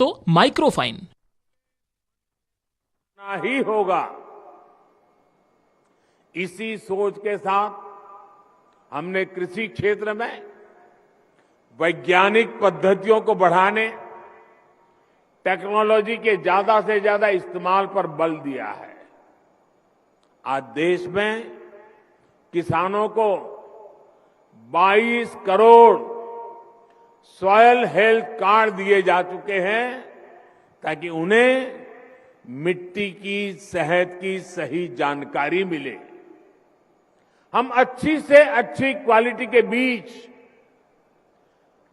तो माइक्रोफाइन ही होगा। इसी सोच के साथ हमने कृषि क्षेत्र में वैज्ञानिक पद्धतियों को बढ़ाने, टेक्नोलॉजी के ज्यादा से ज्यादा इस्तेमाल पर बल दिया है। आज देश में किसानों को 22 करोड़ सॉयल हेल्थ कार्ड दिए जा चुके हैं ताकि उन्हें मिट्टी की सेहत की सही जानकारी मिले। हम अच्छी से अच्छी क्वालिटी के बीज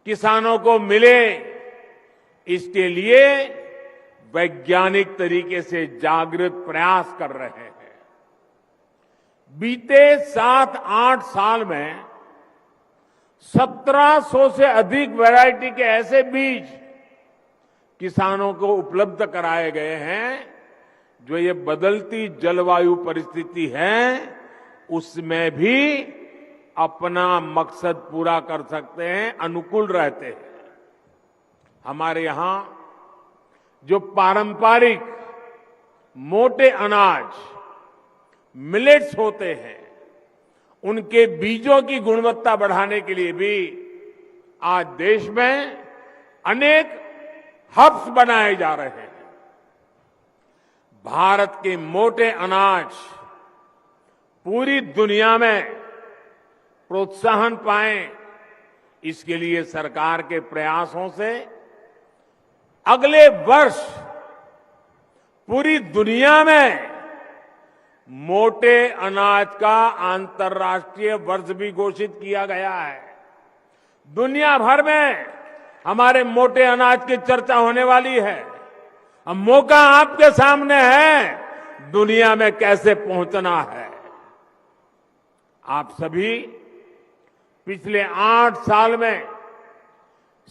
किसानों को मिले, इसके लिए वैज्ञानिक तरीके से जागृत प्रयास कर रहे हैं। बीते 7-8 साल में 1700 से अधिक वैरायटी के ऐसे बीज किसानों को उपलब्ध कराए गए हैं जो ये बदलती जलवायु परिस्थिति है उसमें भी अपना मकसद पूरा कर सकते हैं, अनुकूल रहते हैं। हमारे यहां जो पारंपरिक मोटे अनाज मिलेट्स होते हैं, उनके बीजों की गुणवत्ता बढ़ाने के लिए भी आज देश में अनेक हब्स बनाए जा रहे हैं। भारत के मोटे अनाज पूरी दुनिया में प्रोत्साहन पाए, इसके लिए सरकार के प्रयासों से अगले वर्ष पूरी दुनिया में मोटे अनाज का अंतर्राष्ट्रीय वर्ष भी घोषित किया गया है। दुनिया भर में हमारे मोटे अनाज की चर्चा होने वाली है। अब मौका आपके सामने है, दुनिया में कैसे पहुंचना है। आप सभी पिछले 8 साल में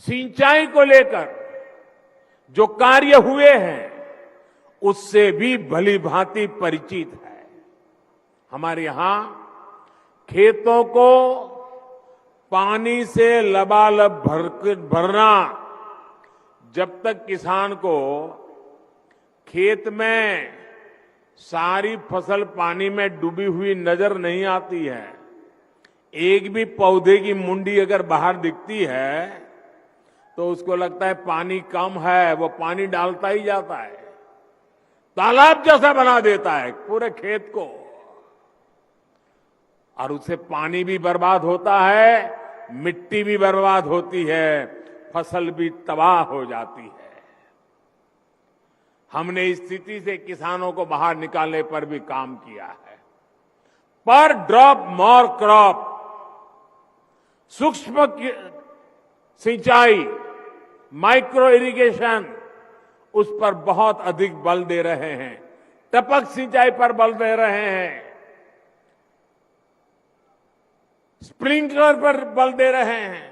सिंचाई को लेकर जो कार्य हुए हैं उससे भी भली भांति परिचित है। हमारे यहां खेतों को पानी से लबालब भरना, जब तक किसान को खेत में सारी फसल पानी में डूबी हुई नजर नहीं आती है, एक भी पौधे की मुंडी अगर बाहर दिखती है तो उसको लगता है पानी कम है, वो पानी डालता ही जाता है, तालाब जैसा बना देता है पूरे खेत को, और उससे पानी भी बर्बाद होता है, मिट्टी भी बर्बाद होती है, फसल भी तबाह हो जाती है। हमने इस स्थिति से किसानों को बाहर निकालने पर भी काम किया है। पर ड्रॉप मोर क्रॉप, सूक्ष्म सिंचाई, माइक्रो इरिगेशन, उस पर बहुत अधिक बल दे रहे हैं। टपक सिंचाई पर बल दे रहे हैं, स्प्रिंकलर पर बल दे रहे हैं।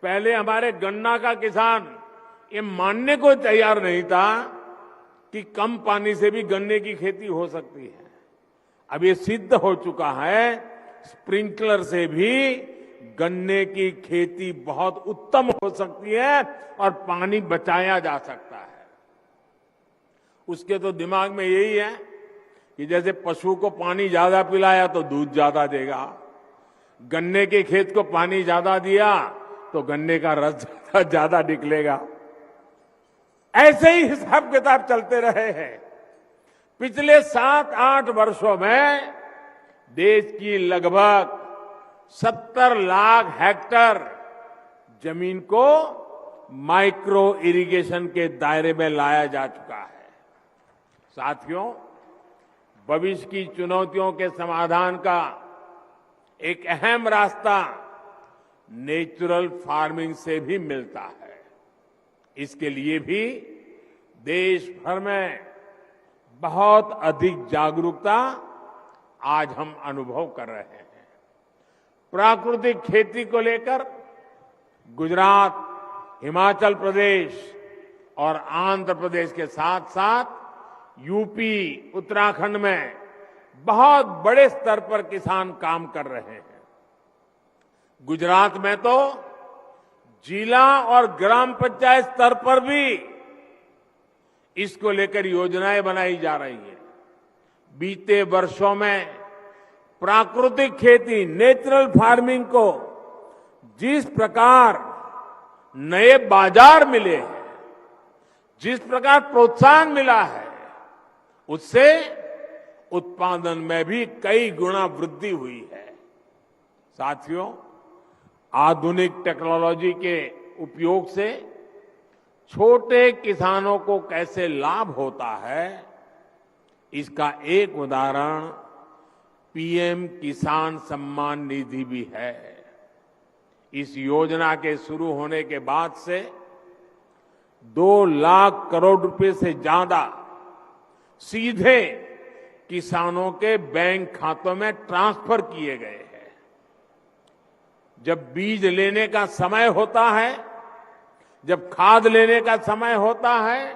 पहले हमारे गन्ना का किसान ये मानने को तैयार नहीं था कि कम पानी से भी गन्ने की खेती हो सकती है। अब ये सिद्ध हो चुका है, स्प्रिंकलर से भी गन्ने की खेती बहुत उत्तम हो सकती है और पानी बचाया जा सकता है। उसके तो दिमाग में यही है कि जैसे पशु को पानी ज्यादा पिलाया तो दूध ज्यादा देगा, गन्ने के खेत को पानी ज्यादा दिया तो गन्ने का रस ज्यादा निकलेगा। ऐसे ही हिसाब किताब चलते रहे हैं। पिछले 7-8 वर्षों में देश की लगभग 70 लाख हेक्टेयर जमीन को माइक्रो इरिगेशन के दायरे में लाया जा चुका है। साथियों, भविष्य की चुनौतियों के समाधान का एक अहम रास्ता नेचुरल फार्मिंग से भी मिलता है। इसके लिए भी देश भर में बहुत अधिक जागरूकता आज हम अनुभव कर रहे हैं। प्राकृतिक खेती को लेकर गुजरात, हिमाचल प्रदेश और आंध्र प्रदेश के साथ साथ यूपी, उत्तराखंड में बहुत बड़े स्तर पर किसान काम कर रहे हैं। गुजरात में तो जिला और ग्राम पंचायत स्तर पर भी इसको लेकर योजनाएं बनाई जा रही है। बीते वर्षों में प्राकृतिक खेती, नेचुरल फार्मिंग को जिस प्रकार नए बाजार मिले हैं, जिस प्रकार प्रोत्साहन मिला है, उससे उत्पादन में भी कई गुना वृद्धि हुई है। साथियों, आधुनिक टेक्नोलॉजी के उपयोग से छोटे किसानों को कैसे लाभ होता है, इसका एक उदाहरण पीएम किसान सम्मान निधि भी है। इस योजना के शुरू होने के बाद से 2 लाख करोड़ रुपए से ज्यादा सीधे किसानों के बैंक खातों में ट्रांसफर किए गए हैं। जब बीज लेने का समय होता है, जब खाद लेने का समय होता है,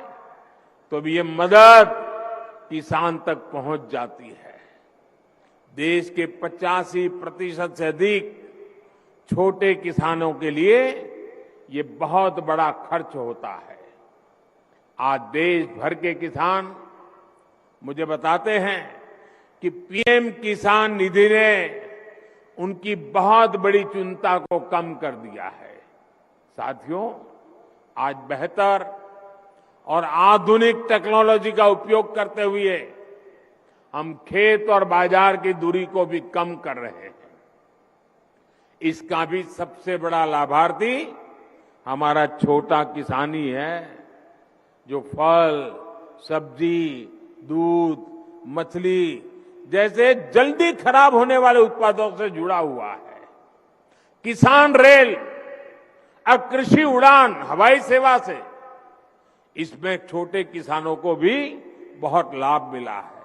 तो भी ये मदद किसान तक पहुंच जाती है। देश के 85% से अधिक छोटे किसानों के लिए ये बहुत बड़ा खर्च होता है। आज देश भर के किसान मुझे बताते हैं कि पीएम किसान निधि ने उनकी बहुत बड़ी चिंता को कम कर दिया है। साथियों, आज बेहतर और आधुनिक टेक्नोलॉजी का उपयोग करते हुए हम खेत और बाजार की दूरी को भी कम कर रहे हैं। इसका भी सबसे बड़ा लाभार्थी हमारा छोटा किसान ही है, जो फल, सब्जी, दूध, मछली जैसे जल्दी खराब होने वाले उत्पादों से जुड़ा हुआ है। किसान रेल और कृषि उड़ान हवाई सेवा से इसमें छोटे किसानों को भी बहुत लाभ मिला है।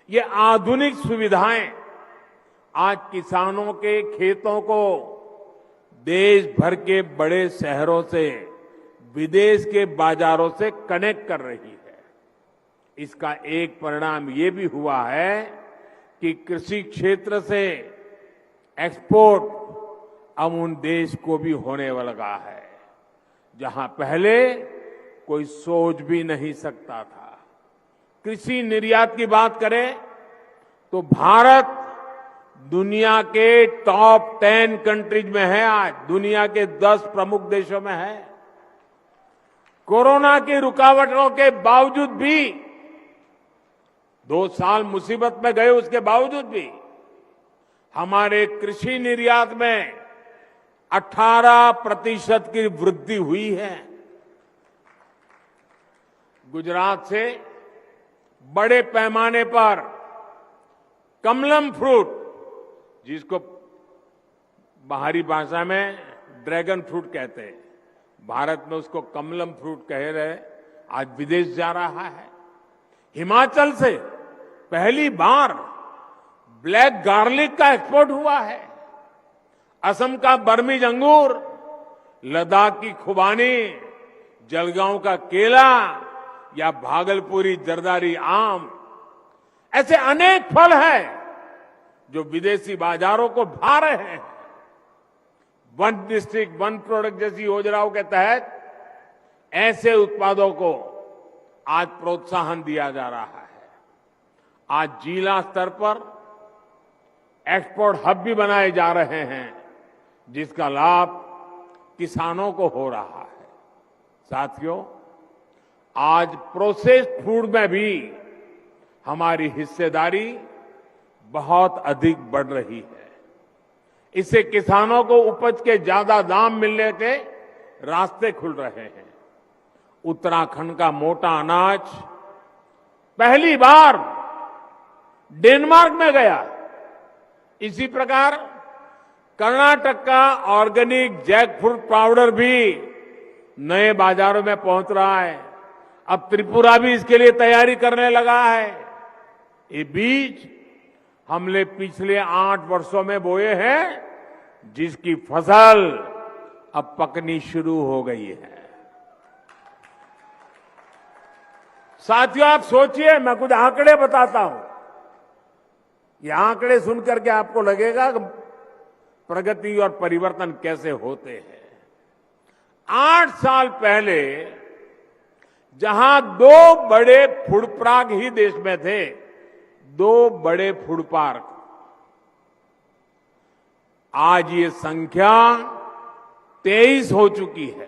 ये आधुनिक सुविधाएं आज किसानों के खेतों को देश भर के बड़े शहरों से, विदेश के बाजारों से कनेक्ट कर रही है। इसका एक परिणाम ये भी हुआ है कि कृषि क्षेत्र से एक्सपोर्ट अब उन देश को भी होने लगा है, जहां पहले कोई सोच भी नहीं सकता था। कृषि निर्यात की बात करें तो भारत दुनिया के टॉप 10 कंट्रीज में है। आज दुनिया के 10 प्रमुख देशों में है। कोरोना की रुकावटों के बावजूद भी 2 साल मुसीबत में गए, उसके बावजूद भी हमारे कृषि निर्यात में 18% की वृद्धि हुई है। गुजरात से बड़े पैमाने पर कमलम फ्रूट, जिसको बाहरी भाषा में ड्रैगन फ्रूट कहते हैं, भारत में उसको कमलम फ्रूट कह रहे, आज विदेश जा रहा है। हिमाचल से पहली बार ब्लैक गार्लिक का एक्सपोर्ट हुआ है। असम का बर्मीज अंगूर, लद्दाख की खुबानी, जलगांव का केला या भागलपुरी जरदारी आम, ऐसे अनेक फल हैं जो विदेशी बाजारों को भा रहे हैं। 1 डिस्ट्रिक्ट 1 प्रोडक्ट जैसी योजनाओं के तहत ऐसे उत्पादों को आज प्रोत्साहन दिया जा रहा है। आज जिला स्तर पर एक्सपोर्ट हब भी बनाए जा रहे हैं, जिसका लाभ किसानों को हो रहा है। साथियों, आज प्रोसेस्ड फूड में भी हमारी हिस्सेदारी बहुत अधिक बढ़ रही है। इससे किसानों को उपज के ज्यादा दाम मिलने के रास्ते खुल रहे हैं। उत्तराखंड का मोटा अनाज पहली बार डेनमार्क में गया। इसी प्रकार कर्नाटक का ऑर्गेनिक जैकफ्रूट पाउडर भी नए बाजारों में पहुंच रहा है। अब त्रिपुरा भी इसके लिए तैयारी करने लगा है। ये बीज हमने पिछले 8 वर्षों में बोए हैं, जिसकी फसल अब पकनी शुरू हो गई है। साथियों, आप सोचिए, मैं कुछ आंकड़े बताता हूं। ये आंकड़े सुनकर के आपको लगेगा कि प्रगति और परिवर्तन कैसे होते हैं। 8 साल पहले जहां 2 बड़े फूड पार्क ही देश में थे, 2 बड़े फूड पार्क, आज ये संख्या 23 हो चुकी है।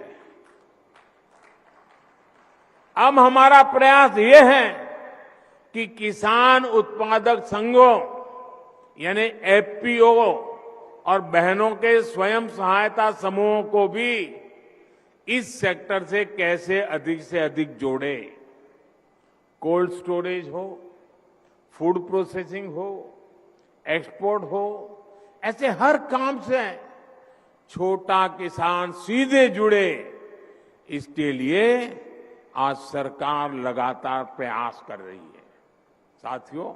अब हमारा प्रयास ये है कि किसान उत्पादक संघों यानी एफपीओ और बहनों के स्वयं सहायता समूहों को भी इस सेक्टर से कैसे अधिक से अधिक जोड़े। कोल्ड स्टोरेज हो, फूड प्रोसेसिंग हो, एक्सपोर्ट हो, ऐसे हर काम से छोटा किसान सीधे जुड़े। इसके लिए आज सरकार लगातार प्रयास कर रही है। साथियों,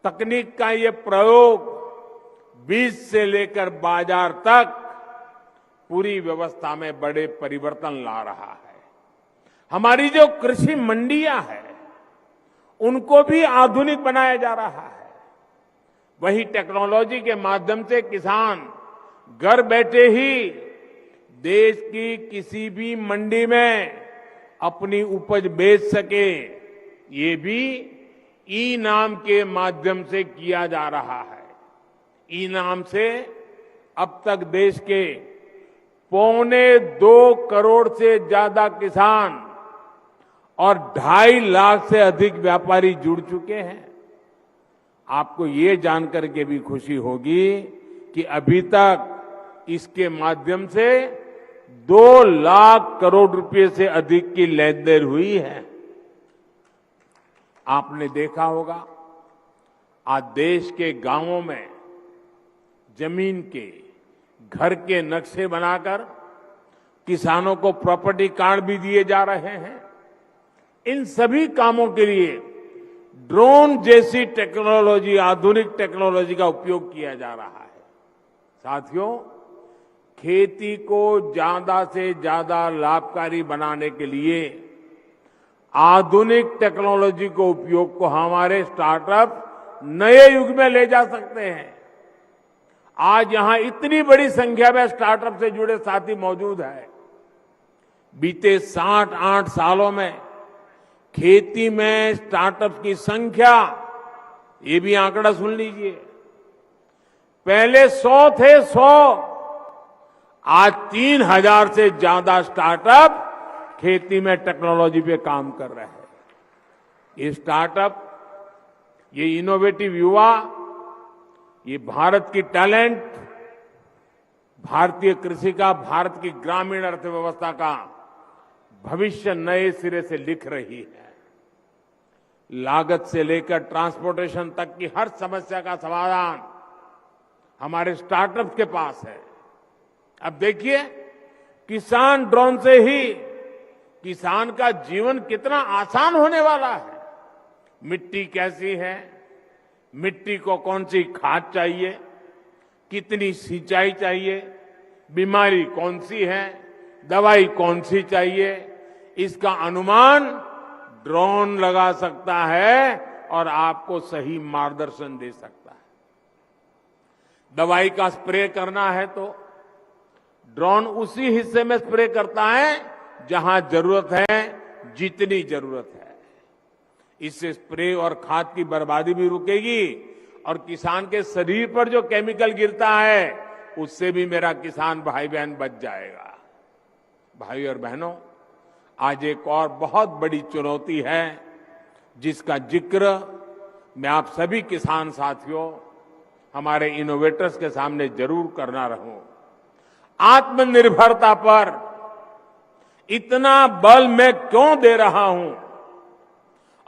तकनीक का ये प्रयोग बीज से लेकर बाजार तक पूरी व्यवस्था में बड़े परिवर्तन ला रहा है। हमारी जो कृषि मंडियां हैं, उनको भी आधुनिक बनाया जा रहा है। वही टेक्नोलॉजी के माध्यम से किसान घर बैठे ही देश की किसी भी मंडी में अपनी उपज बेच सके, ये भी ई नाम के माध्यम से किया जा रहा है। ई नाम से अब तक देश के 2.25 करोड़ से ज्यादा किसान और 2.5 लाख से अधिक व्यापारी जुड़ चुके हैं। आपको ये जानकर के भी खुशी होगी कि अभी तक इसके माध्यम से 2 लाख करोड़ रुपए से अधिक की लेन देन हुई है। आपने देखा होगा, आज देश के गांवों में जमीन के, घर के नक्शे बनाकर किसानों को प्रॉपर्टी कार्ड भी दिए जा रहे हैं। इन सभी कामों के लिए ड्रोन जैसी टेक्नोलॉजी, आधुनिक टेक्नोलॉजी का उपयोग किया जा रहा है। साथियों, खेती को ज्यादा से ज्यादा लाभकारी बनाने के लिए आधुनिक टेक्नोलॉजी को उपयोग को हमारे स्टार्टअप नए युग में ले जा सकते हैं। आज यहां इतनी बड़ी संख्या में स्टार्टअप से जुड़े साथी मौजूद हैं। बीते 7-8 सालों में खेती में स्टार्टअप की संख्या, ये भी आंकड़ा सुन लीजिए, पहले 100 थे, 100, आज 3000 से ज्यादा स्टार्टअप खेती में टेक्नोलॉजी पे काम कर रहे हैं। ये स्टार्टअप, ये इनोवेटिव युवा, ये भारत की टैलेंट, भारतीय कृषि का, भारत की ग्रामीण अर्थव्यवस्था का भविष्य नए सिरे से लिख रही है। लागत से लेकर ट्रांसपोर्टेशन तक की हर समस्या का समाधान हमारे स्टार्टअप के पास है। अब देखिए, किसान ड्रोन से ही किसान का जीवन कितना आसान होने वाला है। मिट्टी कैसी है, मिट्टी को कौन सी खाद चाहिए, कितनी सिंचाई चाहिए, बीमारी कौन सी है, दवाई कौन सी चाहिए, इसका अनुमान ड्रोन लगा सकता है और आपको सही मार्गदर्शन दे सकता है। दवाई का स्प्रे करना है तो ड्रोन उसी हिस्से में स्प्रे करता है जहां जरूरत है, जितनी जरूरत है। इससे स्प्रे और खाद की बर्बादी भी रुकेगी और किसान के शरीर पर जो केमिकल गिरता है उससे भी मेरा किसान भाई बहन बच जाएगा। भाई और बहनों, आज एक और बहुत बड़ी चुनौती है जिसका जिक्र मैं आप सभी किसान साथियों, हमारे इनोवेटर्स के सामने जरूर करना रहूं। आत्मनिर्भरता पर इतना बल मैं क्यों दे रहा हूं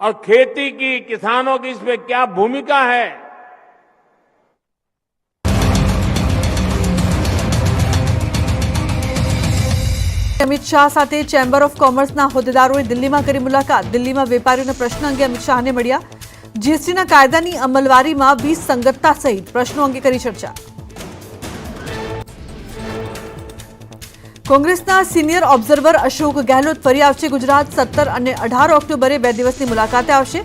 और खेती की, किसानों की इसमें क्या भूमिका है। અમિત શાહ સાથે ચેમ્બર ઓફ કોમર્સના હોદ્દેદારોએ દિલ્હીમાં કરી મુલાકાત। દિલ્હીમાં વેપારીઓના પ્રશ્ન અંગે અમિત શાહને મળ્યા। જીએસટીના કાયદાની અમલવારીમાં વિસંગતતા સહિત પ્રશ્નો અંગે કરી ચર્ચા। કોંગ્રેસના સિનિયર ઓબ્ઝર્વર અશોક ગેહલોત ફરી આવશે ગુજરાત। 17 અને 18 ઓક્ટોબરે 2 દિવસની મુલાકાતે આવશે।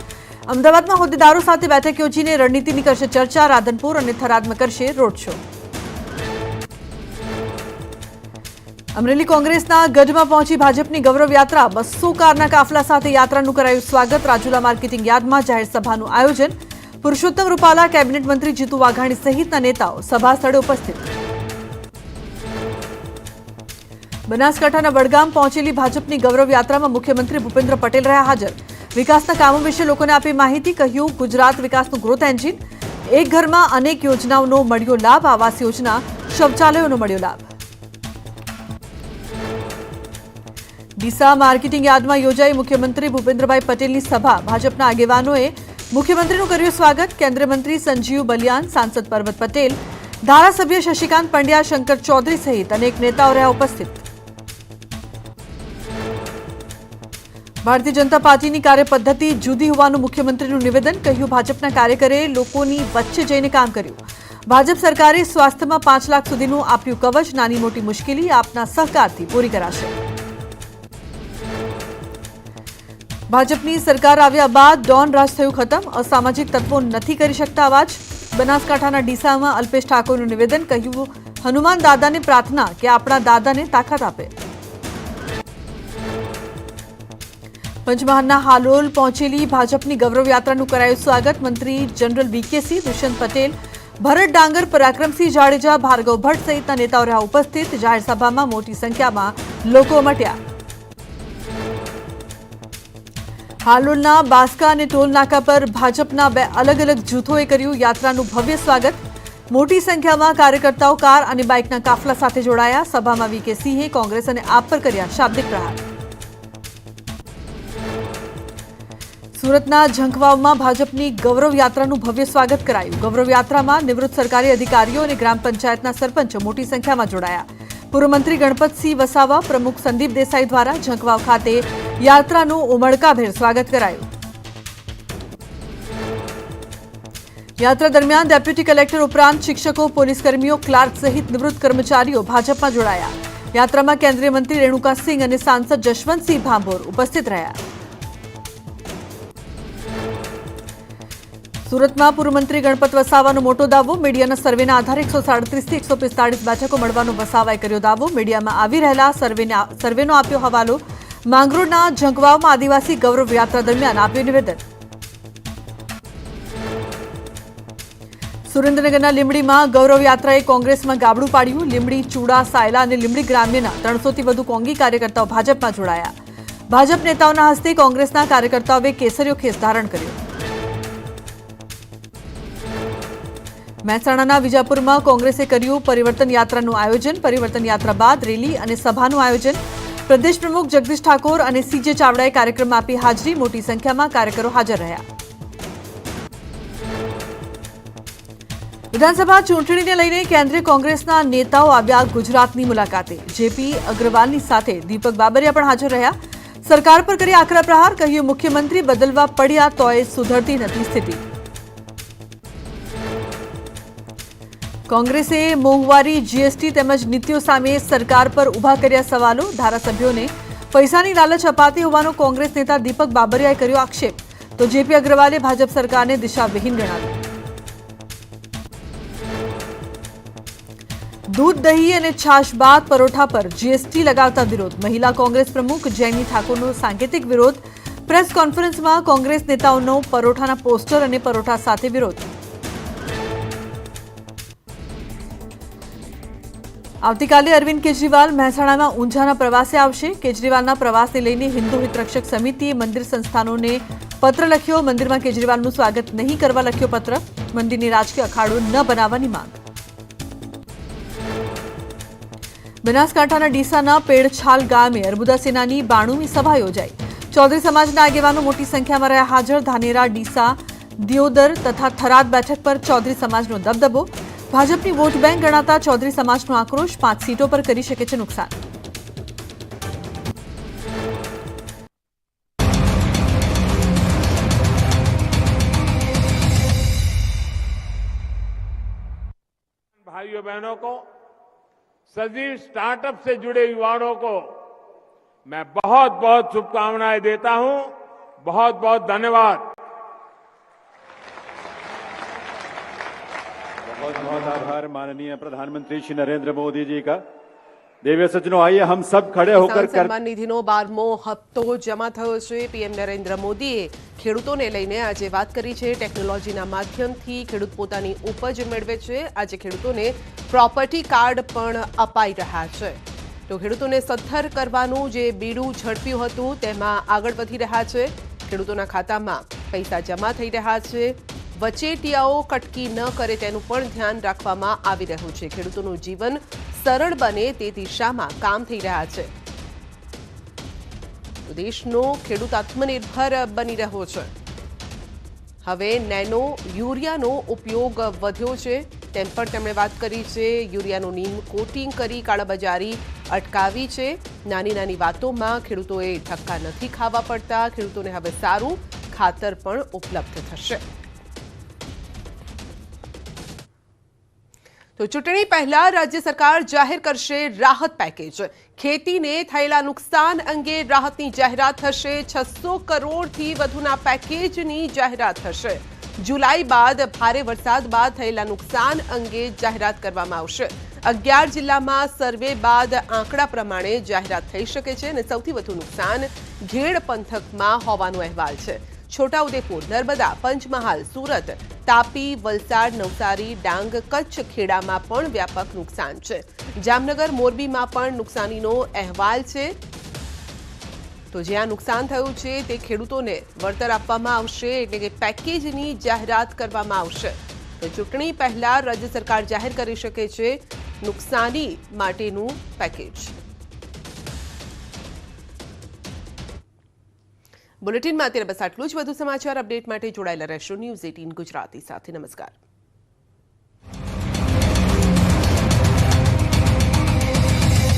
અમદાવાદમાં હોદ્દેદારો સાથે બેઠક યોજીને રણનીતિની કરશે ચર્ચા। રાધનપુર અને થરાદમાં કરશે રોડ શો। અમરેલી કોંગ્રેસના ગઢમાં પહોંચી ભાજપની ગૌરવ યાત્રા 200 કારના કાફલા સાથે યાત્રાનું કરાયું સ્વાગત. રાજુલા માર્કેટિંગ યાર્ડમાં જાહેર સભાનું આયોજન. પુરુષોત્તમ રૂપાલા, કેબિનેટ મંત્રી જીતુ વાઘાણી સહિતના નેતાઓ સભા સ્થળે ઉપસ્થિત. બનાસકાંઠાના વડગામ પહોંચેલી ભાજપની ગૌરવ યાત્રામાં મુખ્યમંત્રી ભૂપેન્દ્ર પટેલ રહ્યા હાજર. વિકાસના કામો વિશે લોકોને આપી માહિતી. કહ્યું, ગુજરાત વિકાસનું ગ્રોથ એન્જિન. એક ઘરમાં અનેક યોજનાઓનો મળ્યો લાભ. આવાસ યોજના, શૌચાલયોનો મળ્યો લાભ. ડીસા માર્કેટિંગ યાર્ડમાં યોજાઈ મુખ્યમંત્રી ભૂપેન્દ્રભાઈ પટેલની સભા. ભાજપના આગેવાનોએ મુખ્યમંત્રીનું કર્યું સ્વાગત. કેન્દ્રીય મંત્રી સંજીવ બલિયાન, સાંસદ પરબત પટેલ, ધારાસભ્ય શશિકાંત પંડ્યા, શંકર ચૌધરી સહિત અનેક નેતાઓ રહ્યા ઉપસ્થિત. ભારતીય જનતા પાર્ટીની કાર્યપદ્ધતિ જુદી હોવાનું મુખ્યમંત્રીનું નિવેદન. કહ્યું, ભાજપના કાર્યકરે લોકોની વચ્ચે જઈને કામ કર્યું. ભાજપ સરકારે સ્વાસ્થ્યમાં 5 લાખ સુધીનું આપ્યું કવચ. નાની મોટી મુશ્કેલી આપના સહકારથી પૂરી કરાશે. ભાજપની સરકાર આવ્યા બાદ ડોન રાજ થયું ખતમ. અસામાજિક તત્વો નથી કરી શકતા અવાજ. બનાસકાંઠાના ડીસામાં અલ્પેશ ઠાકોરનું નિવેદન. કહ્યું, હનુમાન દાદાને પ્રાર્થના કે આપણા દાદાને તાકાત આપે. પંચમહાલના હાલોલ પહોંચેલી ભાજપની ગૌરવ યાત્રાનું કરાયું સ્વાગત. મંત્રી જનરલ વીકેસી, દુષ્યંત પટેલ, ભરત ડાંગર, પરાક્રમસિંહ જાડેજા, ભાર્ગવ ભટ્ટ સહિતના નેતાઓ રહ્યા ઉપસ્થિત. જાહેર સભામાં મોટી સંખ્યામાં લોકો ઉમટ્યા. હાલોલના બાસ્કા અને ટોલ નાકા પર ભાજપના 2 અલગ અલગ જૂથોએ કર્યું યાત્રાનું ભવ્ય સ્વાગત. મોટી સંખ્યામાં કાર્યકર્તાઓ કાર અને બાઇકના કાફલા સાથે જોડાયા. સભામાં વીકે સિંહે કોંગ્રેસ અને આપ પર કર્યા શાબ્દિક પ્રહાર. સુરતના ઝંખવાવમાં ભાજપની ગૌરવ યાત્રાનું ભવ્ય સ્વાગત કરાયું. ગૌરવ યાત્રામાં નિવૃત્ત સરકારી અધિકારીઓ અને ગ્રામ પંચાયતના સરપંચો મોટી સંખ્યામાં જોડાયા. પૂર્વ મંત્રી ગણપતસિંહ વસાવા, પ્રમુખ સંદીપ દેસાઈ દ્વારા ઝંખવાવ ખાતે યાત્રાનું ઉમળકાભેર સ્વાગત કરાયું. યાત્રા દરમિયાન ડેપ્યુટી કલેક્ટર ઉપરાંત શિક્ષકો, પોલીસ કર્મીઓ, ક્લાર્ક સહિત નિવૃત્ત કર્મચારીઓ ભાજપમાં જોડાયા. યાત્રામાં કેન્દ્રીય મંત્રી રેણુકા સિંહ અને સાંસદ જશવંતસિંહ ભાભોર ઉપસ્થિત રહ્યા. સુરતમાં પૂર્વ મંત્રી ગણપત વસાવાનો મોટો દાવો. મીડિયાના સર્વેના આધારે 137 થી 145 બેઠકો મળવાનો વસાવાએ કર્યો દાવો. મીડિયામાં આવી રહેલા સર્વેનો આપ્યો હવાલો. માંગરોળના ઝંખવાવમાં આદિવાસી ગૌરવ યાત્રા દરમિયાન આપ્યું નિવેદન. સુરેન્દ્રનગરના લીંબડીમાં ગૌરવ યાત્રાએ કોંગ્રેસમાં ગાબડું પાડ્યું. લીંબડી, ચૂડા, સાયલા અને લીંબડી ગ્રામ્યના 300થી વધુ કોંગી કાર્યકર્તાઓ ભાજપમાં જોડાયા. ભાજપ નેતાઓના હસ્તે કોંગ્રેસના કાર્યકર્તાઓએ કેસરીયો ખેસ ધારણ કર્યો. મહેસાણાના વિજાપુરમાં કોંગ્રેસે કર્યું પરિવર્તન યાત્રાનું આયોજન. પરિવર્તન યાત્રા બાદ રેલી અને સભાનું આયોજન. પ્રદેશ પ્રમુખ જગદીશ ઠાકોર અને સીજે ચાવડાએ કાર્યક્રમમાં આપી હાજરી. મોટી સંખ્યામાં કાર્યકરો હાજર રહ્યા. વિધાનસભા ચૂંટણીને લઈને કેન્દ્રીય કોંગ્રેસના નેતાઓ આવ્યા ગુજરાતની મુલાકાતે. જેપી અગ્રવાલની સાથે દીપક બાબરિયા પણ હાજર રહ્યા. સરકાર પર કરી આકરા પ્રહાર. કહ્યું, મુખ્યમંત્રી બદલવા પડ્યા તોય સુધરતી નથી સ્થિતિ. કોંગ્રેસે મોંઘવારી, જીએસટી તેમજ નીતિઓ સામે સરકાર પર ઉભા કર્યા સવાલો. ધારાસભ્યોને પૈસાની લાલચ અપાતી હોવાનો કોંગ્રેસ નેતા દીપક બાબરિયાએ કર્યો આક્ષેપ. તો જેપી અગ્રવાલે ભાજપ સરકારને દિશાવિહીન ગણાવી. દૂધ, દહીં અને છાશ બાદ પરોઠા પર જીએસટી લગાવતા વિરોધ. મહિલા કોંગ્રેસ પ્રમુખ જૈની ઠાકોરનો સાંકેતિક વિરોધ. પ્રેસ કોન્ફરન્સમાં કોંગ્રેસ નેતાઓનો પરોઠાના પોસ્ટર અને પરોઠા સાથે વિરોધ. આવતીકાલે અરવિંદ કેજરીવાલ મહેસાણામાં ઊંઝાના પ્રવાસે આવશે. કેજરીવાલના પ્રવાસને લઈને હિન્દુ હિતરક્ષક સમિતિએ મંદિર સંસ્થાનોને પત્ર લખ્યો. મંદિરમાં કેજરીવાલનું સ્વાગત નહીં કરવા લખ્યો પત્ર. મંદિરને રાજકીય અખાડો ન બનાવવાની માંગ. બનાસકાંઠાના ડીસાના પેડછાલ ગામે અર્બુદા સેનાની 92મી સભા યોજાઈ. ચૌધરી સમાજના આગેવાનો મોટી સંખ્યામાં રહ્યા હાજર. ધાનેરા, ડીસા, દિયોદર તથા થરાદ બેઠક પર ચૌધરી સમાજનો દબદબો. ભાજપની વોટ બેંક ગણાતા ચૌધરી સમાજનો આક્રોશ. 5 સીટો પર કરી શકે છે નુકસાન. भाइयों बहनों को, सजीव स्टार्टअप से जुड़े युवाओं को मैं बहुत बहुत शुभकामनाएं देता हूं. बहुत बहुत धन्यवाद. बहुत बहुत आभार माननीय प्रधानमंत्री श्री नरेंद्र मोदी जी का. देवी सज्जनों, आइए हम सब खड़े होकर કિસાન સન્માન નિધિનો 12મો હપ્તો જમા થયો છે। પીએમ નરેન્દ્ર મોદીએ ખેડૂતોને લઈને આજે વાત કરી છે। ટેકનોલોજીના માધ્યમથી ખેડૂત પોતાની ઉપજ મેળવે છે। આજે ખેડૂતોને પ્રોપર્ટી કાર્ડ પણ અપાઈ રહ્યા છે। તો ખેડૂતોને સદ્ધર કરવાનું જે બીડું ઝડપ્યું હતું તેમાં આગળ વધી રહ્યા છે। ખેડૂતોના ખાતામાં પૈસા જમા થઈ રહ્યા છે। વચેટિયાઓ કટકી ન કરે તેનું પણ ધ્યાન રાખવામાં આવી રહ્યું છે। ખેડૂતોનું જીવન સરળ બને તે દિશામાં કામ થઈ રહ્યા છે। દેશનો ખેડૂત આત્મનિર્ભર બની રહ્યો છે। હવે નેનો યુરિયાનો ઉપયોગ વધ્યો છે તેમ પણ તેમણે વાત કરી છે। યુરિયાનું નીમ કોટિંગ કરી કાળાબજારી અટકાવી છે। નાની નાની વાતોમાં ખેડૂતોએ ધક્કા નથી ખાવા પડતા। ખેડૂતોને હવે સારું ખાતર પણ ઉપલબ્ધ થશે। તો ચૂંટણી પહેલા રાજ્ય સરકાર જાહેર કરશે રાહત પેકેજ। ખેતીને થયેલા નુકસાન અંગે રાહતની જાહેરાત થશે। 600 કરોડથી વધુના પેકેજની જાહેરાત થશે। જુલાઈ બાદ ભારે વરસાદ બાદ થયેલા નુકસાન અંગે જાહેરાત કરવામાં આવશે। 11 જિલ્લામાં સર્વે બાદ આંકડા પ્રમાણે જાહેરાત થઈ શકે છે અને સૌથી વધુ નુકસાન ઘેડ પંથકમાં હોવાનો અહેવાલ છે। છોટાઉદેપુર, નર્મદા, પંચમહાલ, સુરત, તાપી, વલસાડ, નવસારી, ડાંગ, કચ્છ, ખેડામાં પણ વ્યાપક નુકસાન છે। જામનગર, મોરબીમાં પણ નુકસાનીનો અહેવાલ છે। તો જ્યાં નુકસાન થયું છે તે ખેડૂતોને વળતર આપવામાં આવશે, એટલે કે પેકેજની જાહેરાત કરવામાં આવશે। તો ચૂંટણી પહેલા રાજ્ય સરકાર જાહેર કરી શકે છે નુકસાની માટેનું પેકેજ। બુલેટિનમાં અત્યારે બસ આટલું જ। વધુ સમાચાર અપડેટ માટે જોડાયેલા રહેશો ન્યૂઝ 18 ગુજરાતી સાથે। નમસ્કાર।